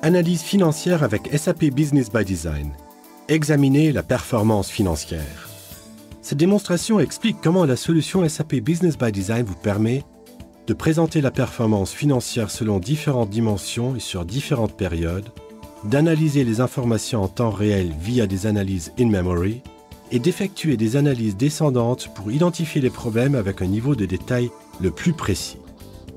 Analyse financière avec SAP Business by Design. Examiner la performance financière. Cette démonstration explique comment la solution SAP Business by Design vous permet de présenter la performance financière selon différentes dimensions et sur différentes périodes, d'analyser les informations en temps réel via des analyses in-memory et d'effectuer des analyses descendantes pour identifier les problèmes avec un niveau de détail le plus précis.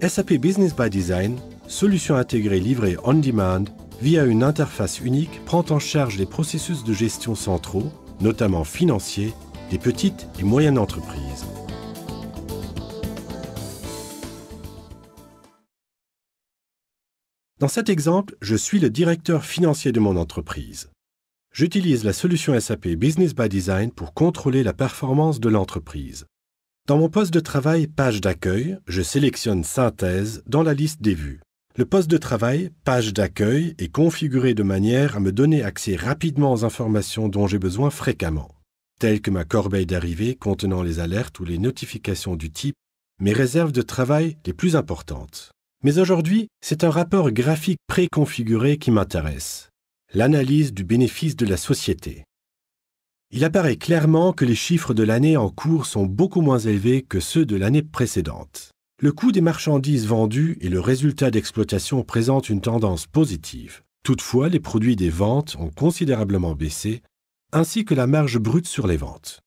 SAP Business by Design, solution intégrée livrée on demand via une interface unique, prend en charge les processus de gestion centraux, notamment financiers, des petites et moyennes entreprises. Dans cet exemple, je suis le directeur financier de mon entreprise. J'utilise la solution SAP Business by Design pour contrôler la performance de l'entreprise. Dans mon poste de travail Page d'accueil, je sélectionne Synthèse dans la liste des vues. Le poste de travail Page d'accueil est configuré de manière à me donner accès rapidement aux informations dont j'ai besoin fréquemment, telles que ma corbeille d'arrivée contenant les alertes ou les notifications du type mes réserves de travail les plus importantes. Mais aujourd'hui, c'est un rapport graphique préconfiguré qui m'intéresse, l'analyse du bénéfice de la société. Il apparaît clairement que les chiffres de l'année en cours sont beaucoup moins élevés que ceux de l'année précédente. Le coût des marchandises vendues et le résultat d'exploitation présentent une tendance positive. Toutefois, les produits des ventes ont considérablement baissé, ainsi que la marge brute sur les ventes.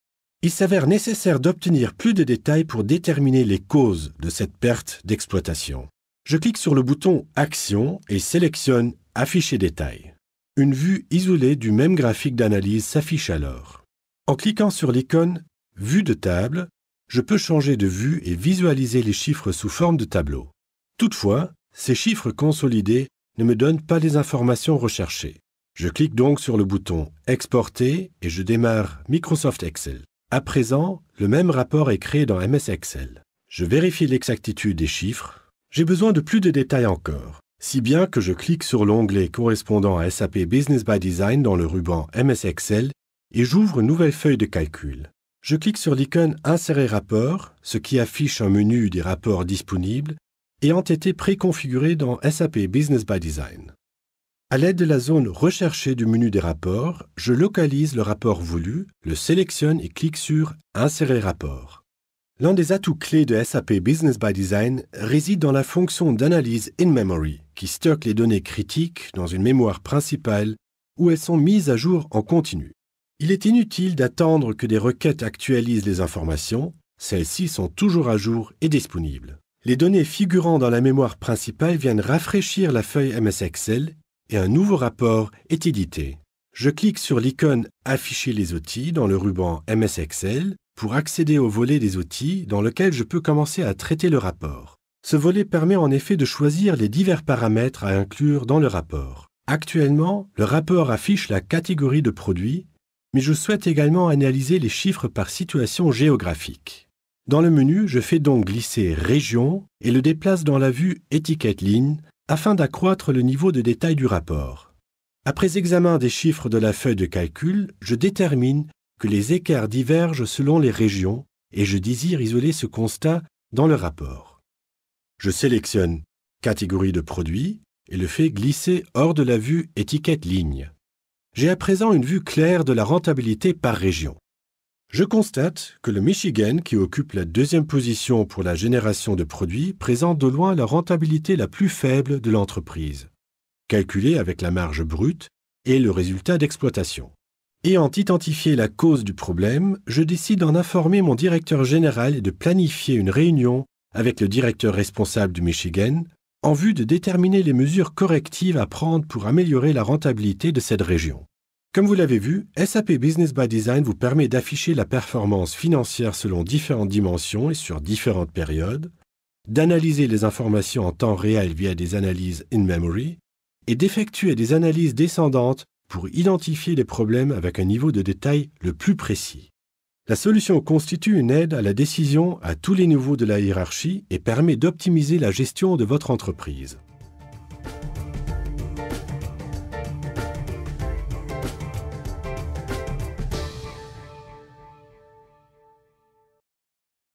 Il s'avère nécessaire d'obtenir plus de détails pour déterminer les causes de cette perte d'exploitation. Je clique sur le bouton « Action » et sélectionne « Afficher détails ». Une vue isolée du même graphique d'analyse s'affiche alors. En cliquant sur l'icône « Vue de table », je peux changer de vue et visualiser les chiffres sous forme de tableau. Toutefois, ces chiffres consolidés ne me donnent pas les informations recherchées. Je clique donc sur le bouton « Exporter » et je démarre Microsoft Excel. À présent, le même rapport est créé dans MS Excel. Je vérifie l'exactitude des chiffres. J'ai besoin de plus de détails encore, si bien que je clique sur l'onglet correspondant à SAP Business by Design dans le ruban MS Excel et j'ouvre une nouvelle feuille de calcul. Je clique sur l'icône « Insérer rapport », ce qui affiche un menu des rapports disponibles ayant été préconfiguré dans SAP Business by Design. À l'aide de la zone recherchée du menu des rapports, je localise le rapport voulu, le sélectionne et clique sur « Insérer rapport ». L'un des atouts clés de SAP Business by Design réside dans la fonction d'analyse in-memory, qui stocke les données critiques dans une mémoire principale où elles sont mises à jour en continu. Il est inutile d'attendre que des requêtes actualisent les informations, celles-ci sont toujours à jour et disponibles. Les données figurant dans la mémoire principale viennent rafraîchir la feuille MS Excel et un nouveau rapport est édité. Je clique sur l'icône « Afficher les outils » dans le ruban MS Excel pour accéder au volet des outils dans lequel je peux commencer à traiter le rapport. Ce volet permet en effet de choisir les divers paramètres à inclure dans le rapport. Actuellement, le rapport affiche la catégorie de produits, mais je souhaite également analyser les chiffres par situation géographique. Dans le menu, je fais donc glisser « Région » et le déplace dans la vue « Étiquette ligne » afin d'accroître le niveau de détail du rapport. Après examen des chiffres de la feuille de calcul, je détermine que les écarts divergent selon les régions et je désire isoler ce constat dans le rapport. Je sélectionne « Catégorie de produits » et le fais glisser hors de la vue « Étiquette ligne ». J'ai à présent une vue claire de la rentabilité par région. Je constate que le Michigan, qui occupe la deuxième position pour la génération de produits, présente de loin la rentabilité la plus faible de l'entreprise, calculée avec la marge brute et le résultat d'exploitation. Ayant identifié la cause du problème, je décide d'en informer mon directeur général et de planifier une réunion avec le directeur responsable du Michigan en vue de déterminer les mesures correctives à prendre pour améliorer la rentabilité de cette région. Comme vous l'avez vu, SAP Business by Design vous permet d'afficher la performance financière selon différentes dimensions et sur différentes périodes, d'analyser les informations en temps réel via des analyses in-memory et d'effectuer des analyses descendantes pour identifier les problèmes avec un niveau de détail le plus précis. La solution constitue une aide à la décision à tous les niveaux de la hiérarchie et permet d'optimiser la gestion de votre entreprise.